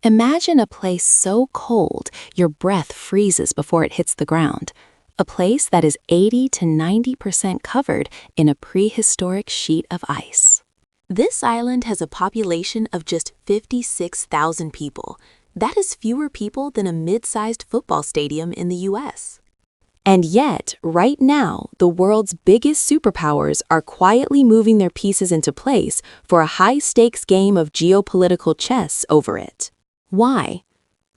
Imagine a place so cold your breath freezes before it hits the ground. A place that is 80 to 90% covered in a prehistoric sheet of ice. This island has a population of just 56,000 people. That is fewer people than a mid-sized football stadium in the US. And yet, right now, the world's biggest superpowers are quietly moving their pieces into place for a high-stakes game of geopolitical chess over it. Why?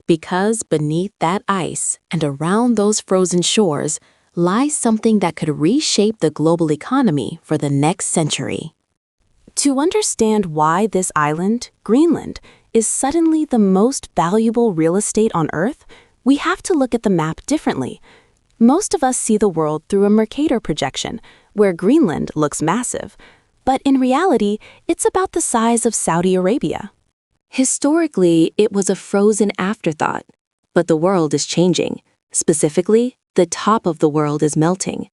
Because beneath that ice and around those frozen shores lies something that could reshape the global economy for the next century. To understand why this island, Greenland, is suddenly the most valuable real estate on Earth, we have to look at the map differently. Most of us see the world through a Mercator projection, where Greenland looks massive, but in reality, it's about the size of Saudi Arabia. Historically, it was a frozen afterthought, but the world is changing. Specifically, the top of the world is melting.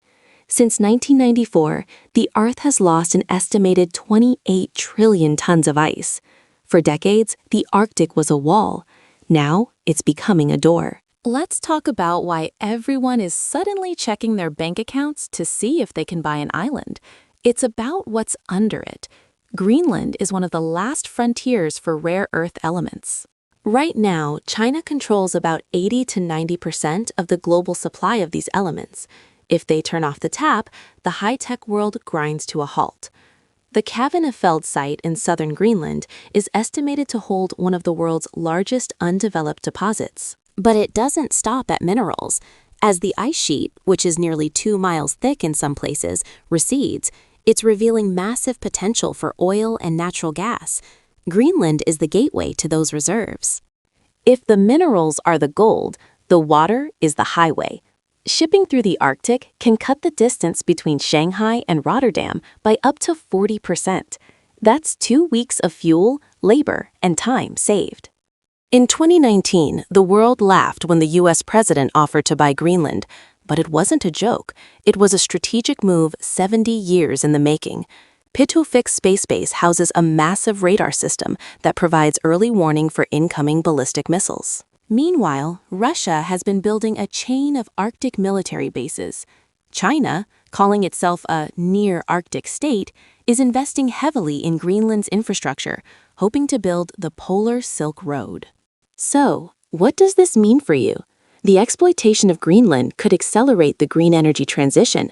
Since 1994, the Earth has lost an estimated 28 trillion tons of ice. For decades, the Arctic was a wall. Now, it's becoming a door. Let's talk about why everyone is suddenly checking their bank accounts to see if they can buy an island. It's about what's under it. Greenland is one of the last frontiers for rare earth elements. Right now, China controls about 80 to 90% of the global supply of these elements. If they turn off the tap, the high-tech world grinds to a halt. The Kvanefjeld site in southern Greenland is estimated to hold one of the world's largest undeveloped deposits. But it doesn't stop at minerals. As the ice sheet, which is nearly 2 miles thick in some places, recedes, it's revealing massive potential for oil and natural gas. Greenland is the gateway to those reserves. If the minerals are the gold, the water is the highway. Shipping through the Arctic can cut the distance between Shanghai and Rotterdam by up to 40%. That's 2 weeks of fuel, labor, and time saved. In 2019, the world laughed when the US president offered to buy Greenland. But it wasn't a joke. It was a strategic move 70 years in the making. Pitufik Space Base houses a massive radar system that provides early warning for incoming ballistic missiles. Meanwhile, Russia has been building a chain of Arctic military bases. China, calling itself a near-Arctic state, is investing heavily in Greenland's infrastructure, hoping to build the Polar Silk Road. So, what does this mean for you? The exploitation of Greenland could accelerate the green energy transition,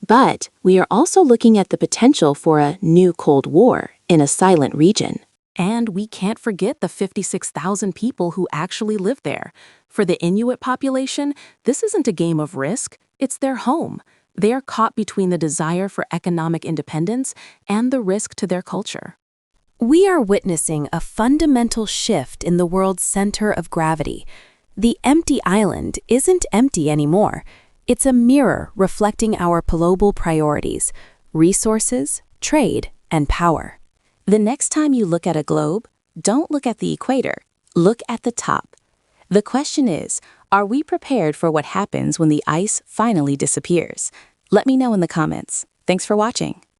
but we are also looking at the potential for a new Cold War in a silent region. And we can't forget the 56,000 people who actually live there. For the Inuit population, this isn't a game of risk, it's their home. They are caught between the desire for economic independence and the risk to their culture. We are witnessing a fundamental shift in the world's center of gravity. The empty island isn't empty anymore. It's a mirror reflecting our global priorities, resources, trade, and power. The next time you look at a globe, don't look at the equator, look at the top. The question is, are we prepared for what happens when the ice finally disappears? Let me know in the comments. Thanks for watching.